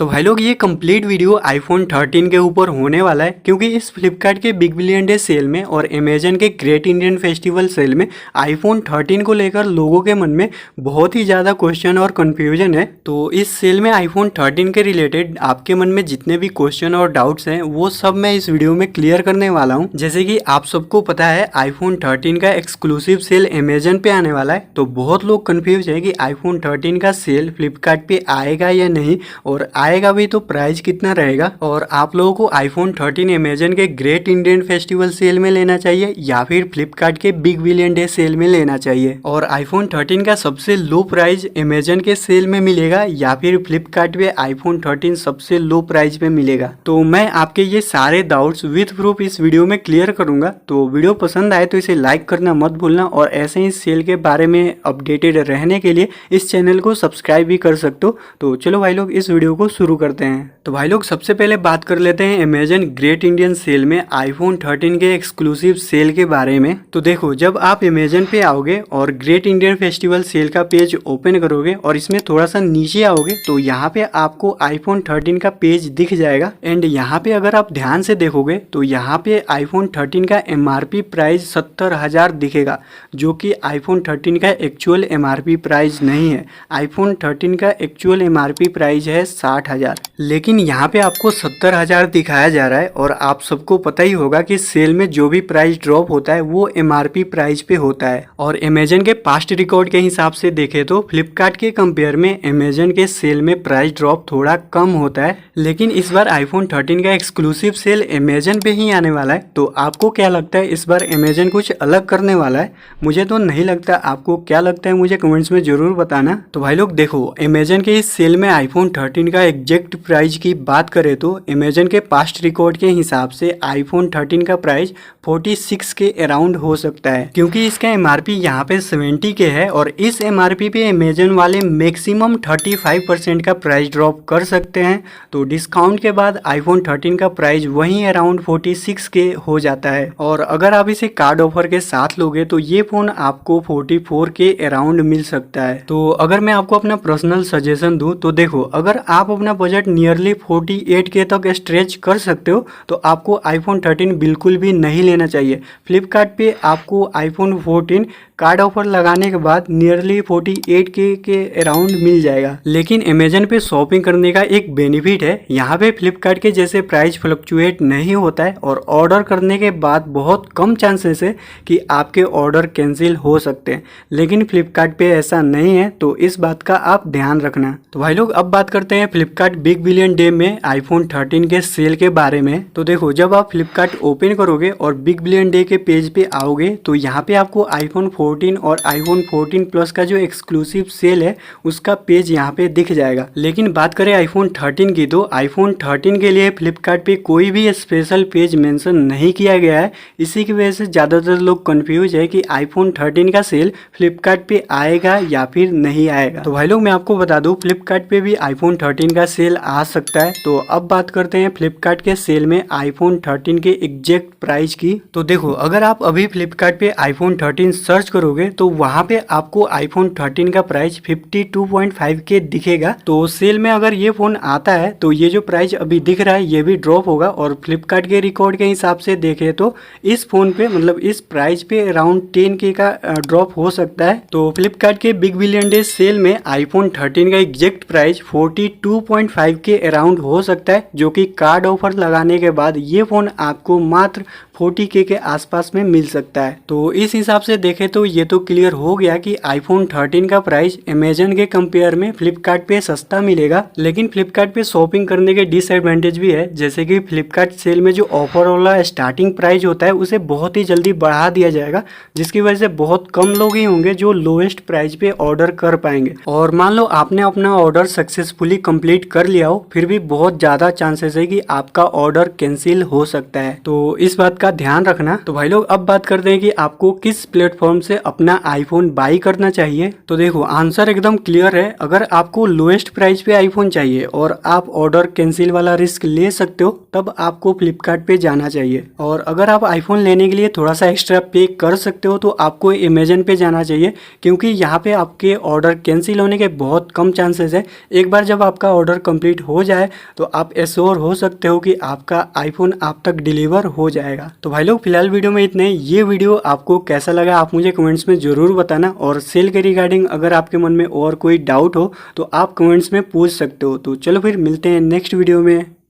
तो भाई लोग ये कंप्लीट वीडियो आईफोन 13 के ऊपर होने वाला है, क्योंकि इस फ्लिपकार्ट के बिग बिलियन डे सेल में और अमेजन के ग्रेट इंडियन फेस्टिवल सेल में आईफोन 13 को लेकर लोगों के मन में बहुत ही ज़्यादा क्वेश्चन और कन्फ्यूजन है। तो इस सेल में आईफोन 13 के रिलेटेड आपके मन में जितने भी क्वेश्चन और डाउट्स हैं वो सब मैं इस वीडियो में क्लियर करने वाला हूँ। जैसे कि आप सबको पता है आईफोन 13 का एक्सक्लूसिव सेल अमेजन पे आने वाला है, तो बहुत लोग कन्फ्यूज है कि आईफोन 13 का सेल फ्लिपकार्ट पे आएगा या नहीं, और आएगा भी तो प्राइस कितना रहेगा, और आप लोगों को आईफोन 13 अमेजन के ग्रेट इंडियन फेस्टिवल सेल में लेना चाहिए या फिर फ्लिपकार्ट के बिग बिलियन डे सेल में लेना चाहिए, और आईफोन 13 का सबसे लो प्राइस अमेजन के सेल में मिलेगा या फिर फ्लिपकार्ट पे आईफोन 13 सबसे लो प्राइस पे मिलेगा। तो मैं आपके ये सारे डाउट्स विद प्रूफ इस वीडियो में क्लियर करूंगा। तो वीडियो पसंद आए तो इसे लाइक करना मत भूलना, और ऐसे ही सेल के बारे में अपडेटेड रहने के लिए इस चैनल को सब्सक्राइब भी कर सकते हो। तो चलो भाई लोग इस वीडियो को शुरू करते हैं। तो भाई लोग सबसे पहले बात कर लेते हैं अमेजन ग्रेट इंडियन सेल में आईफोन 13 के एक्सक्लूसिव सेल के बारे में। तो देखो, जब आप अमेजन पे आओगे और ग्रेट इंडियन फेस्टिवल सेल का पेज ओपन करोगे और इसमें थोड़ा सा नीचे आओगे तो यहाँ पे आपको आईफोन 13 का पेज दिख जाएगा। एंड यहाँ पे अगर आप ध्यान से देखोगे तो यहाँ पे आईफोन 13 का MRP प्राइस 70,000 दिखेगा, जो कि आईफोन 13 का एक्चुअल MRP प्राइस नहीं है। आईफोन 13 का एक्चुअल MRP प्राइस है 60,000, लेकिन यहाँ पे आपको 70,000 दिखाया जा रहा है। और आप सबको पता ही होगा कि सेल में जो भी प्राइस ड्रॉप होता है वो MRP प्राइस पे होता है। और अमेजन के पास्ट रिकॉर्ड के हिसाब से देखे तो फ्लिपकार्ट के कंपेयर में अमेजन के सेल में प्राइस ड्रॉप थोड़ा कम होता है, लेकिन इस बार आईफोन 13 का एक्सक्लूसिव सेल अमेजन पे ही आने वाला है। तो आपको क्या लगता है, इस बार अमेजन कुछ अलग करने वाला है? मुझे तो नहीं लगता। आपको क्या लगता है मुझे कमेंट्स में जरूर बताना। तो भाई लोग देखो, अमेजन के इस सेल में आईफोन 13 का एग्जैक्ट प्राइस की बात करें तो अमेजन के पास्ट रिकॉर्ड के हिसाब से आईफोन 13 का प्राइस 46 के अराउंड हो सकता है, क्योंकि इसका MRP यहाँ पे 70 के है। और इस MRP पे अमेजन वाले मैक्सिमम 35% का प्राइस ड्रॉप कर सकते हैं। तो डिस्काउंट के बाद आईफोन 13 का प्राइस वहीं अराउंड 46 के हो जाता है। और अगर आप इसे कार्ड ऑफर के साथ लोगे तो ये फोन आपको 44 के अराउंड मिल सकता है। तो अगर मैं आपको अपना पर्सनल सजेशन दूं तो देखो, अगर आप अपना बजट नियरली 48 के तक स्ट्रेच कर सकते हो तो आपको आईफोन 13 बिल्कुल भी नहीं लेना चाहिए। फ्लिपकार्ट पे आपको आईफोन 14 कार्ड ऑफर लगाने के बाद नियरली 48 के अराउंड मिल जाएगा। लेकिन अमेजन पे शॉपिंग करने का एक बेनिफिट है, यहाँ पे फ्लिपकार्ट के जैसे प्राइस फ्लक्चुएट नहीं होता है, और ऑर्डर करने के बाद बहुत कम चांसेस है कि आपके ऑर्डर कैंसिल हो सकते हैं। लेकिन फ्लिपकार्ट पे ऐसा नहीं है, तो इस बात का आप ध्यान रखना। तो भाई लोग अब बात करते हैं फ्लिपकार्ट बिग बिलियन डे में आईफोन 13 के सेल के बारे में। तो देखो, जब आप फ्लिपकार्ट ओपन करोगे और बिग बिलियन डे के पेज पे आओगे तो यहाँ पे आपको आईफोन 14 और आईफोन 14 प्लस का जो एक्सक्लूसिव सेल है उसका पेज यहाँ पे दिख जाएगा। लेकिन बात करें आईफोन 13 की, तो आईफोन 13 के लिए फ्लिपकार्ट पे कोई भी स्पेशल पेज मेंशन नहीं किया गया है। इसी की वजह से ज़्यादातर लोग कंफ्यूज है कि आईफोन 13 का सेल फ्लिपकार्ट पे आएगा या फिर नहीं आएगा। तो भाई लोग मैं आपको बता दूं, फ्लिपकार्ट पे भी आईफोन 13 का सेल आ सकता है। तो अब बात करते हैं फ्लिपकार्ट के सेल में आईफोन 13 के एग्जैक्ट प्राइस की। तो देखो, अगर आप अभी फ्लिपकार्ट पे आईफोन 13 सर्च करोगे तो वहां पे आपको आईफोन 13 का प्राइस 52.5 के दिखेगा। तो सेल में अगर ये फोन आता है तो ये जो प्राइस अभी दिख रहा है ये भी ड्रॉप होगा। और फ्लिपकार्ट के रिकॉर्ड के हिसाब से देखें तो इस फोन पे मतलब इस प्राइस पे अराउंड 10K का ड्रॉप हो सकता है। तो फ्लिपकार्ट के बिग बिलियन डे सेल में आईफोन 13 का एग्जैक्ट प्राइस 42.5 के अराउंड हो सकता है, जो कि कार्ड ऑफर लगाने के बाद ये फोन आपको मात्र 40K के आसपास में मिल सकता है। तो इस हिसाब से देखें तो ये तो क्लियर हो गया कि आईफोन 13 का प्राइस अमेजन के कंपेयर में फ्लिपकार्ट पे सस्ता मिलेगा। लेकिन फ्लिपकार्ट पे शॉपिंग करने के डिसएडवांटेज भी है, जैसे कि फ्लिपकार्ट सेल में जो ऑफर वाला स्टार्टिंग प्राइस होता है उसे बहुत ही जल्दी बढ़ा दिया जाएगा, जिसकी वजह से बहुत कम लोग ही होंगे जो लोएस्ट प्राइस पे ऑर्डर कर पाएंगे। और मान लो आपने अपना ऑर्डर सक्सेसफुली कंप्लीट कर लिया हो, फिर भी बहुत ज़्यादा चांसेस है कि आपका ऑर्डर कैंसिल हो सकता है। तो इस बात का ध्यान रखना। तो भाई लोग अब बात करते हैं कि आपको किस प्लेटफॉर्म से अपना आईफोन बाई करना चाहिए? तो देखो आंसर एकदम क्लियर है। अगर आपको लोएस्ट प्राइस पे आईफोन चाहिए और आप ऑर्डर कैंसिल वाला रिस्क ले सकते हो तब आपको फ्लिपकार्ट पे जाना चाहिए। और अगर आप आईफोन लेने के लिए थोड़ा सा एक्स्ट्रा पे कर सकते हो तो आपको अमेजन पे जाना चाहिए, क्योंकि यहाँ पे आपके ऑर्डर कैंसिल होने के बहुत कम चांसेस है। एक बार जब आपका ऑर्डर कंप्लीट हो जाए तो आप एश्योर हो सकते हो कि आपका आईफोन आप तक डिलीवर हो जाएगा। तो भाई लोग फिलहाल वीडियो में इतने। ये वीडियो आपको कैसा लगा आप मुझे कमेंट्स में ज़रूर बताना, और सेल के रिगार्डिंग अगर आपके मन में और कोई डाउट हो तो आप कमेंट्स में पूछ सकते हो। तो चलो फिर मिलते हैं नेक्स्ट वीडियो में।